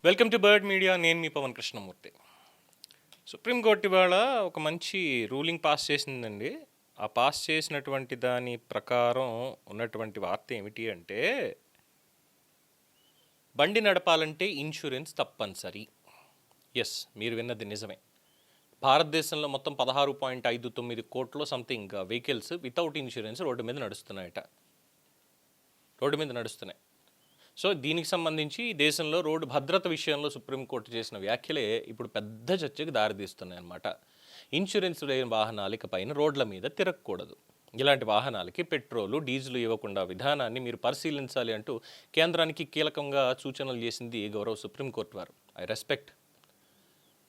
Welcome to bird media. నేను మీ Pawan Krishnamurthy. Supreme court ఇవాళ ఒక మంచి రూలింగ్ పాస్ చేసిందండి. ఆ పాస్ చేసినటువంటి దాని ప్రకారం ఉన్నటువంటి వార్త ఏమిటి అంటే, బండి నడపాలంటే ఇన్సూరెన్స్ తప్పనిసరి. ఎస్, మీరు విన్నది నిజమే. భారతదేశంలో మొత్తం 16.59 కోట్ల something vehicles without insurance road మీద నడుస్తున్నాయి. సో దీనికి సంబంధించి దేశంలో రోడ్డు భద్రత విషయంలో సుప్రీంకోర్టు చేసిన వ్యాఖ్యలే ఇప్పుడు పెద్ద చర్చకు దారితీస్తున్నాయి అన్నమాట. ఇన్సూరెన్స్ లేని వాహనాలు ఇకపైన రోడ్ల మీద తిరగకూడదు. ఇలాంటి వాహనాలకి పెట్రోలు, డీజిల్ ఇవ్వకుండా విధానాన్ని మీరు పరిశీలించాలి అంటూ కేంద్రానికి కీలకంగా సూచనలు చేసింది గౌరవ సుప్రీంకోర్టు వారు. I respect.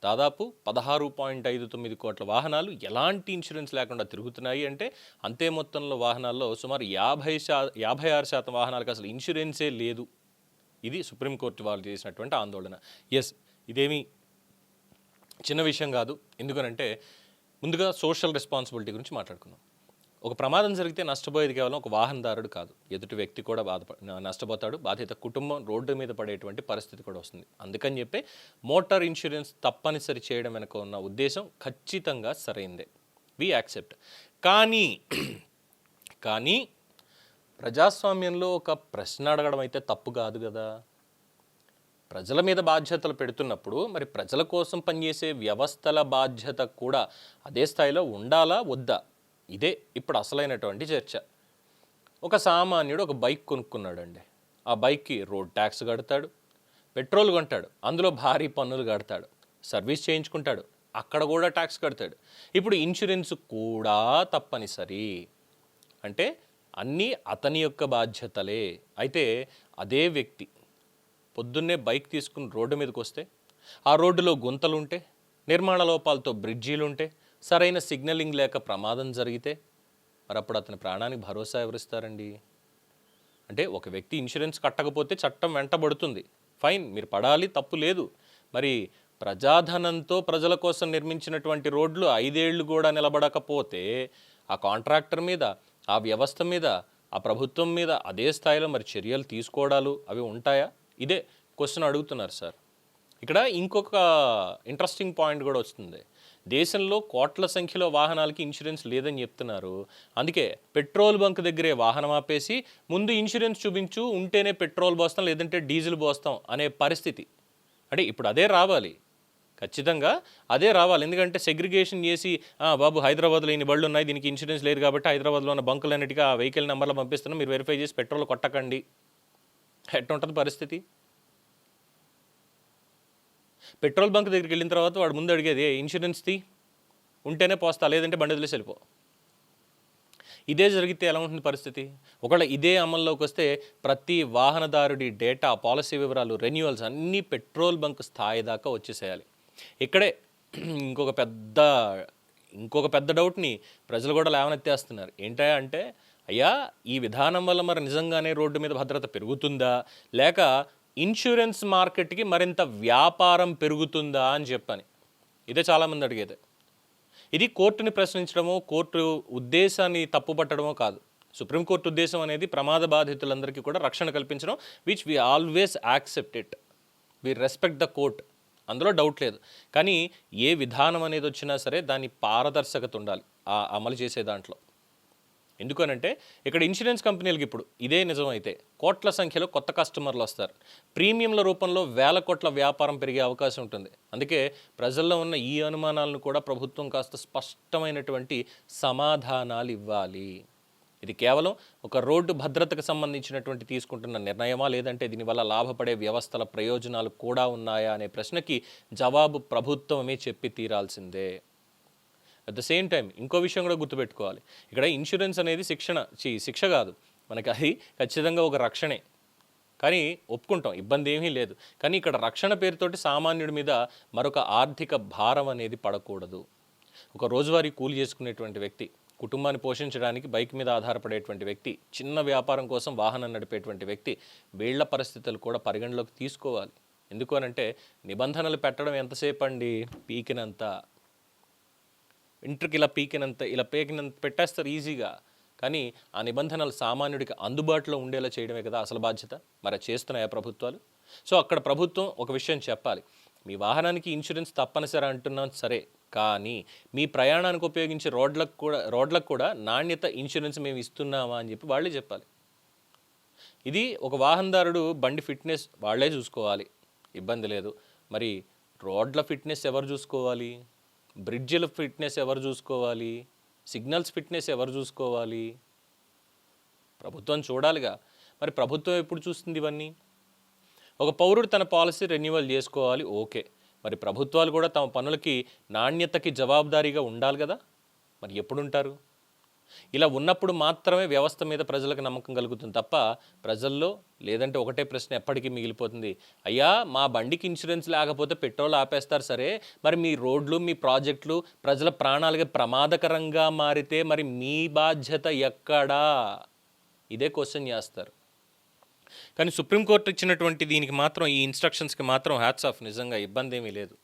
దాదాపు 16.59 కోట్ల వాహనాలు ఎలాంటి ఇన్సూరెన్స్ లేకుండా తిరుగుతున్నాయి అంటే, అంతే మొత్తంలో వాహనాల్లో సుమారు 56% వాహనాలకు అసలు ఇన్సూరెన్సే లేదు. ఇది సుప్రీంకోర్టు వాళ్ళు చేసినటువంటి ఆందోళన. ఎస్, ఇదేమీ చిన్న విషయం కాదు. ఎందుకనంటే ముందుగా సోషల్ రెస్పాన్సిబిలిటీ గురించి మాట్లాడుకుందాం. ఒక ప్రమాదం జరిగితే నష్టపోయేది కేవలం ఒక వాహనదారుడు కాదు, ఎదుటి వ్యక్తి కూడా నష్టపోతాడు. బాధ్యత కుటుంబం, రోడ్డు మీద పడేటువంటి పరిస్థితి కూడా వస్తుంది. అందుకని చెప్పి మోటార్ ఇన్సూరెన్స్ తప్పనిసరి చేయడం వెనుక ఉన్న ఉద్దేశం ఖచ్చితంగా సరైందే. We accept. కానీ ప్రజాస్వామ్యంలో ఒక ప్రశ్న అడగడం అయితే తప్పు కాదు కదా. ప్రజల మీద బాధ్యతలు పెడుతున్నప్పుడు మరి ప్రజల కోసం పనిచేసే వ్యవస్థల బాధ్యత కూడా అదే స్థాయిలో ఉండాలా వద్దా? ఇదే ఇప్పుడు అసలైనటువంటి చర్చ. ఒక సామాన్యుడు ఒక బైక్ కొనుక్కున్నాడండి. ఆ బైక్కి రోడ్ ట్యాక్స్ కడతాడు, పెట్రోల్ కొంటాడు, అందులో భారీ పన్నులు కడతాడు, సర్వీస్ చేయించుకుంటాడు, అక్కడ కూడా ట్యాక్స్ కడతాడు. ఇప్పుడు ఇన్సూరెన్స్ కూడా తప్పనిసరి అంటే అన్నీ అతని యొక్క బాధ్యతలే. అయితే అదే వ్యక్తి పొద్దున్నే బైక్ తీసుకుని రోడ్డు మీదకి వస్తే, ఆ రోడ్డులో గుంతలుంటే, నిర్మాణ లోపాలతో బ్రిడ్జీలుంటే, సరైన సిగ్నలింగ్ లేక ప్రమాదం జరిగితే మరి అప్పుడు అతని ప్రాణానికి భరోసా ఎవరిస్తారండి? అంటే ఒక వ్యక్తి ఇన్సూరెన్స్ కట్టకపోతే చట్టం వెంటబడుతుంది, ఫైన్, మీరు పడాలి, తప్పు లేదు. మరి ప్రజాధనంతో ప్రజల కోసం నిర్మించినటువంటి రోడ్లు 5 ఏళ్ళు కూడా నిలబడకపోతే ఆ కాంట్రాక్టర్ మీద, ఆ వ్యవస్థ మీద, ఆ ప్రభుత్వం మీద అదే స్థాయిలో మరి చర్యలు తీసుకోవడాలు అవి ఉంటాయా? ఇదే క్వశ్చన్ అడుగుతున్నారు సార్. ఇక్కడ ఇంకొక ఇంట్రెస్టింగ్ పాయింట్ కూడా వస్తుంది. దేశంలో కోట్ల సంఖ్యలో వాహనాలకి ఇన్సూరెన్స్ లేదని చెప్తున్నారు. అందుకే పెట్రోల్ బంక్ దగ్గరే వాహనం ఆపేసి ముందు ఇన్సూరెన్స్ చూపించు, ఉంటేనే పెట్రోల్ పోస్తాం, లేదంటే డీజిల్ పోస్తాం అనే పరిస్థితి. అంటే ఇప్పుడు అదే రావాలి, ఖచ్చితంగా అదే రావాలి. ఎందుకంటే సెగ్రిగేషన్ చేసి బాబు హైదరాబాద్లో ఇన్ని బళ్ళు ఉన్నాయి, దీనికి ఇన్సూరెన్స్ లేదు కాబట్టి హైదరాబాద్లో ఉన్న బంకులన్నిటికీ ఆ వెహికల్ నెంబర్లో పంపిస్తున్నాం, మీరు వెరిఫై చేసి పెట్రోల్ కొట్టకండి. ఎట్టుంటుంది పరిస్థితి? పెట్రోల్ బంక్ దగ్గరికి వెళ్ళిన తర్వాత వాడు ముందు అడిగేది ఇన్సూరెన్స్ తీ, ఉంటేనే పోస్తా, లేదంటే బండి వదిలేసి వెళ్ళిపో. ఇదే జరిగితే ఎలా ఉంటుంది పరిస్థితి? ఒకవేళ ఇదే అమల్లోకి వస్తే ప్రతి వాహనదారుడి డేటా, పాలసీ వివరాలు, రెన్యువల్స్ అన్నీ పెట్రోల్ బంక్ స్థాయి దాకా వచ్చేసేయాలి. ఇక్కడే ఇంకొక పెద్ద డౌట్ని ప్రజలు కూడా లేవనెత్తేస్తున్నారు. ఏంటా అంటే, అయ్యా ఈ విధానం వల్ల మరి నిజంగానే రోడ్డు మీద భద్రత పెరుగుతుందా, లేక ఇన్సూరెన్స్ మార్కెట్కి మరింత వ్యాపారం పెరుగుతుందా అని చెప్పని. ఇదే చాలామంది అడిగేది. ఇది కోర్టుని ప్రశ్నించడమో, కోర్టు ఉద్దేశాన్ని తప్పుపట్టడమో కాదు. సుప్రీంకోర్టు ఉద్దేశం అనేది ప్రమాద బాధితులందరికీ కూడా రక్షణ కల్పించడం, which we always accept it, we respect the court, అందులో డౌట్ లేదు. కానీ ఏ విధానం అనేది వచ్చినా సరే దాని పారదర్శకత ఉండాలి ఆ అమలు చేసే దాంట్లో. ఎందుకనంటే ఇక్కడ ఇన్సూరెన్స్ కంపెనీలకు ఇప్పుడు ఇదే నిజమైతే కోట్ల సంఖ్యలో కొత్త కస్టమర్లు వస్తారు, ప్రీమియంల రూపంలో వేల కోట్ల వ్యాపారం పెరిగే అవకాశం ఉంటుంది. అందుకే ప్రజల్లో ఉన్న ఈ అనుమానాలను కూడా ప్రభుత్వం కాస్త స్పష్టమైనటువంటి సమాధానాలు ఇవ్వాలి. ఇది కేవలం ఒక రోడ్డు భద్రతకు సంబంధించినటువంటి తీసుకుంటున్న నిర్ణయమా, లేదంటే దీనివల్ల లాభపడే వ్యవస్థల ప్రయోజనాలు కూడా ఉన్నాయా అనే ప్రశ్నకి జవాబు ప్రభుత్వమే చెప్పి తీరాల్సిందే. అట్ ద సేమ్ టైం ఇంకో విషయం కూడా గుర్తుపెట్టుకోవాలి. ఇక్కడ ఇన్సూరెన్స్ అనేది శిక్ష కాదు, మనకి అది ఖచ్చితంగా ఒక రక్షణే. కానీ ఒప్పుకుంటాం, ఇబ్బంది ఏమీ లేదు. కానీ ఇక్కడ రక్షణ పేరుతోటి సామాన్యుడి మీద మరొక ఆర్థిక భారం అనేది పడకూడదు. ఒక రోజువారీ కూలి చేసుకునేటువంటి వ్యక్తి, కుటుంబాన్ని పోషించడానికి బైక్ మీద ఆధారపడేటువంటి వ్యక్తి, చిన్న వ్యాపారం కోసం వాహనం నడిపేటువంటి వ్యక్తి, వీళ్ల పరిస్థితులు కూడా పరిగణలోకి తీసుకోవాలి. ఎందుకు అనంటే నిబంధనలు పెట్టడం ఎంతసేపు అండి, పీకినంత, ఇంటర్కి ఇలా పీకినంత పెట్టేస్తారు ఈజీగా. కానీ ఆ నిబంధనలు సామాన్యుడికి అందుబాటులో ఉండేలా చేయడమే కదా అసలు బాధ్యత. మరి చేస్తున్నాయా ప్రభుత్వాలు? సో అక్కడ ప్రభుత్వం ఒక విషయం చెప్పాలి, మీ వాహనానికి ఇన్సూరెన్స్ తప్పనిసరి అంటున్నాం సరే, కానీ మీ ప్రయాణానికి ఉపయోగించే రోడ్లకు కూడా నాణ్యత ఇన్సూరెన్స్ మేము ఇస్తున్నామా అని చెప్పి వాళ్ళే చెప్పాలి. ఇది ఒక వాహనదారుడు బండి ఫిట్నెస్ వాళ్ళే చూసుకోవాలి, ఇబ్బంది లేదు. మరి రోడ్ల ఫిట్నెస్ ఎవరు చూసుకోవాలి? బ్రిడ్జిల ఫిట్నెస్ ఎవరు చూసుకోవాలి? సిగ్నల్స్ ఫిట్నెస్ ఎవరు చూసుకోవాలి? ప్రభుత్వం చూడాలిగా. మరి ప్రభుత్వం ఎప్పుడు చూస్తుంది ఇవన్నీ? ఒక పౌరుడు తన పాలసీ రెన్యువల్ చేసుకోవాలి, ఓకే. మరి ప్రభుత్వాలు కూడా తమ పనులకి నాణ్యతకి జవాబుదారీగా ఉండాలి కదా. మరి ఎప్పుడు ఉంటారు? ఇలా ఉన్నప్పుడు మాత్రమే వ్యవస్థ మీద ప్రజలకు నమ్మకం కలుగుతుంది తప్ప ప్రజల్లో లేదంటే ఒకటే ప్రశ్న ఎప్పటికీ మిగిలిపోతుంది, అయ్యా మా బండికి ఇన్సూరెన్స్ లేకపోతే పెట్రోల్ ఆపేస్తారు సరే, మరి మీ రోడ్లు మీ ప్రాజెక్టులు ప్రజల ప్రాణాలకి ప్రమాదకరంగా మారితే మరి మీ బాధ్యత ఎక్కడా? ఇదే క్వశ్చన్ చేస్తారు. కానీ సుప్రీంకోర్టు ఇచ్చినటువంటి దీనికి మాత్రం, ఈ ఇన్స్ట్రక్షన్స్కి మాత్రం హ్యాట్స్ ఆఫ్. నిజంగా ఇబ్బంది ఏమీ లేదు,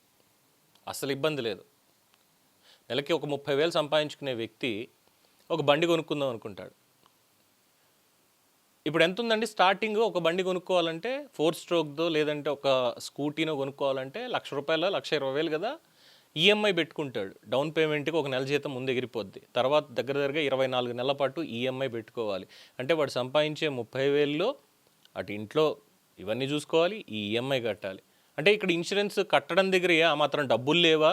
అసలు ఇబ్బంది లేదు. నెలకి ఒక 30,000 సంపాదించుకునే వ్యక్తి ఒక బండి కొనుక్కుందాం అనుకుంటాడు. ఇప్పుడు ఎంత ఉందండి స్టార్టింగ్? ఒక బండి కొనుక్కోవాలంటే 4 స్ట్రోక్దో లేదంటే ఒక స్కూటీనో కొనుక్కోవాలంటే ₹1,00,000 1,20,000 కదా. ఈఎంఐ పెట్టుకుంటాడు, డౌన్ పేమెంట్కి ఒక నెల జీతం ముందు ఎగిరిపోద్ది. తర్వాత దగ్గరగా 24 నెలల పాటు ఈఎంఐ పెట్టుకోవాలి. అంటే వాడు సంపాదించే 30,000లో అటు ఇంట్లో ఇవన్నీ చూసుకోవాలి, ఈ ఈఎంఐ కట్టాలి. అంటే ఇక్కడ ఇన్సూరెన్స్ కట్టడం దగ్గర ఆ మాత్రం డబ్బులు లేవా?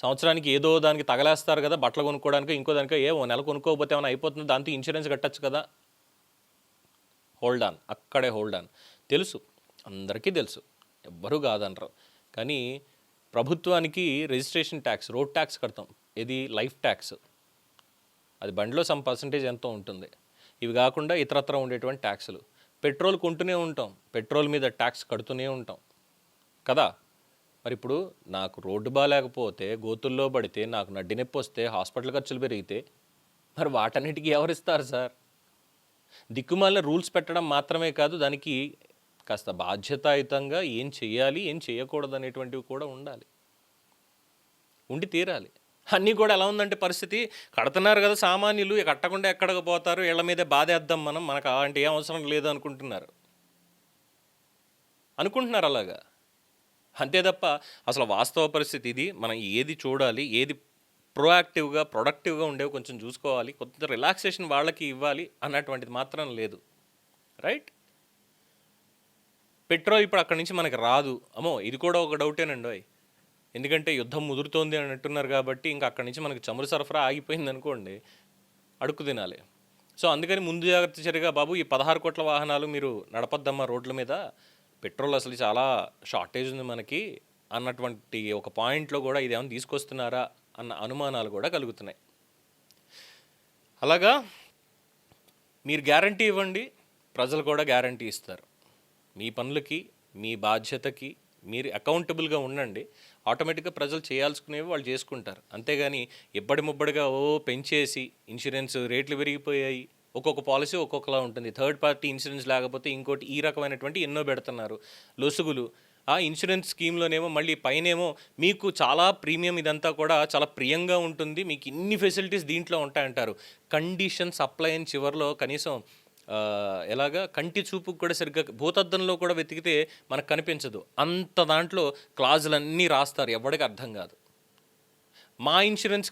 సంవత్సరానికి ఏదో దానికి తగలేస్తారు కదా, బట్టలు కొనుక్కోవడానికి ఇంకో దానికి. ఓ నెల కొనుక్కోకపోతే ఏమైనా అయిపోతుంది, దాంతో ఇన్సూరెన్స్ కట్టచ్చు కదా. హోల్డ్ ఆన్, అక్కడే హోల్డ్ ఆన్. తెలుసు, అందరికీ తెలుసు, ఎవ్వరూ కాదనరు. కానీ ప్రభుత్వానికి రిజిస్ట్రేషన్ ట్యాక్స్, రోడ్ ట్యాక్స్ కడతాం, ఇది లైఫ్ ట్యాక్స్, అది బండిలో సమ్ పర్సంటేజ్ ఎంతో ఉంటుంది. ఇవి కాకుండా ఇతరత్ర ఉండేటువంటి ట్యాక్సులు. పెట్రోల్ కొంటూనే ఉంటాం, పెట్రోల్ మీద ట్యాక్స్ కడుతూనే ఉంటాం కదా. మరి ఇప్పుడు నాకు రోడ్డు బాగాలేకపోతే, గోతుల్లో పడితే, నాకు నడ్డి నొప్పి వస్తే, హాస్పిటల్ ఖర్చులు పెరిగితే మరి వాటన్నిటికీ ఎవరిస్తారు సార్? దిక్కుమాలిన రూల్స్ పెట్టడం మాత్రమే కాదు, దానికి కాస్త బాధ్యతాయుతంగా ఏం చేయాలి ఏం చేయకూడదు అనేటువంటివి కూడా ఉండాలి, ఉండి తీరాలి. అన్నీ కూడా ఎలా ఉందంటే పరిస్థితి, కడుతున్నారు కదా సామాన్యులు, కట్టకుండా ఎక్కడికి పోతారు, ఇళ్ల మీదే బాధేద్దాం మనకు అలాంటి ఏం అవసరం లేదు అనుకుంటున్నారు అలాగా. అంతే తప్ప అసలు వాస్తవ పరిస్థితి ఇది. మనం ఏది చూడాలి, ఏది ప్రోయాక్టివ్గా ప్రొడక్టివ్గా ఉండేవి కొంచెం చూసుకోవాలి, కొంత రిలాక్సేషన్ వాళ్ళకి ఇవ్వాలి అన్నటువంటిది మాత్రం లేదు, రైట్. పెట్రోల్ ఇప్పుడు అక్కడి నుంచి మనకి రాదు, అమ్మో ఇది కూడా ఒక డౌటేనండి. ఎందుకంటే యుద్ధం ముదురుతోంది అని అంటున్నారు కాబట్టి ఇంకా అక్కడి నుంచి మనకి చమురు సరఫరా ఆగిపోయింది అనుకోండి, అడుక్కు తినాలి. సో అందుకని ముందు జాగ్రత్త చర్యగా బాబు ఈ 16 కోట్ల వాహనాలు మీరు నడపద్దమ్మా రోడ్ల మీద, పెట్రోల్ అసలు చాలా షార్టేజ్ ఉంది మనకి అన్నటువంటి ఒక పాయింట్లో కూడా ఇదేమైనా తీసుకొస్తున్నారా అన్న అనుమానాలు కూడా కలుగుతున్నాయి. అలాగా మీరు గ్యారంటీ ఇవ్వండి, ప్రజలు కూడా గ్యారంటీ ఇస్తారు. మీ పనులకి మీ బాధ్యతకి మీరు అకౌంటబుల్గా ఉండండి, ఆటోమేటిక్గా ప్రజలు చేయాల్సుకునేవి వాళ్ళు చేసుకుంటారు. అంతేగాని ఇబ్బడి ముబ్బడిగా పెంచేసి ఇన్సూరెన్స్ రేట్లు పెరిగిపోయాయి, ఒక్కొక్క పాలసీ ఒక్కొక్కలా ఉంటుంది, థర్డ్ పార్టీ ఇన్సూరెన్స్ లేకపోతే ఇంకోటి, ఈ రకమైనటువంటి ఎన్నో పెడుతున్నారు లొసుగులు. ఆ ఇన్సూరెన్స్ స్కీమ్లోనేమో మళ్ళీ పైనేమో మీకు చాలా ప్రీమియం, ఇదంతా కూడా చాలా ప్రియంగా ఉంటుంది, మీకు ఇన్ని ఫెసిలిటీస్ దీంట్లో ఉంటాయంటారు. కండిషన్స్ అప్లై అయిన చివరిలో కనీసం ఎలాగా కంటి చూపుకు కూడా సరిగ్గా భూతద్దంలో కూడా వెతికితే మనకు కనిపించదు, అంత దాంట్లో క్లాజులన్నీ రాస్తారు, ఎవరికి అర్థం కాదు. మా ఇన్సూరెన్స్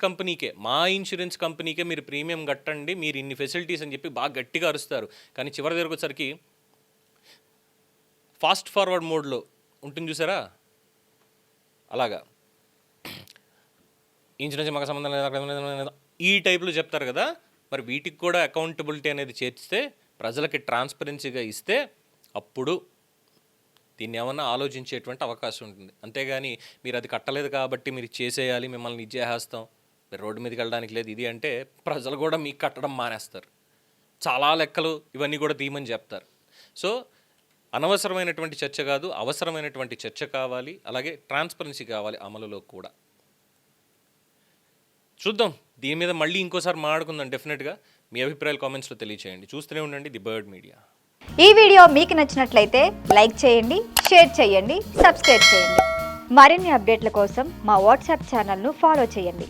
కంపెనీకే మీరు ప్రీమియం కట్టండి, మీరు ఇన్ని ఫెసిలిటీస్ అని చెప్పి బాగా గట్టిగా అరుస్తారు. కానీ చివరి దగ్గరకు వచ్చేసరికి ఫాస్ట్ ఫార్వర్డ్ మోడ్లో ఉంటుంది చూసారా, అలాగా ఇన్సూరెన్స్ మాకు సంబంధం లేదు ఈ టైప్లో చెప్తారు కదా. మరి వీటికి కూడా అకౌంటబిలిటీ అనేది చేర్చితే, ప్రజలకి ట్రాన్స్పరెన్సీగా ఇస్తే అప్పుడు దీన్ని ఏమన్నా ఆలోచించేటువంటి అవకాశం ఉంటుంది. అంతేగాని మీరు అది కట్టలేదు కాబట్టి మీరు చేసేయాలి, మిమ్మల్ని ఇచ్చేసేస్తాం, మీరు రోడ్డు మీదకి వెళ్ళడానికి లేదు ఇది అంటే ప్రజలు కూడా మీకు కట్టడం మానేస్తారు. చాలా లెక్కలు ఇవన్నీ కూడా తీయమని చెప్తారు. సో అనవసరమైనటువంటి చర్చ కాదు, అవసరమైనటువంటి చర్చ కావాలి, అలాగే ట్రాన్స్పరెన్సీ కావాలి అమలులో కూడా. చూద్దాం, దీని మీద మళ్ళీ ఇంకోసారి మాట్లాడుకుందాం డెఫినెట్గా. మీ అభిప్రాయాలు కామెంట్స్లో తెలియచేయండి. చూస్తూనే ఉండండి ది బర్డ్ మీడియా. ఈ వీడియో మీకు నచ్చినట్లయితే లైక్ చేయండి, షేర్ చేయండి, సబ్స్క్రైబ్ చేయండి. మరిన్ని అప్డేట్ల కోసం మా వాట్సాప్ ఛానల్ను ఫాలో చేయండి.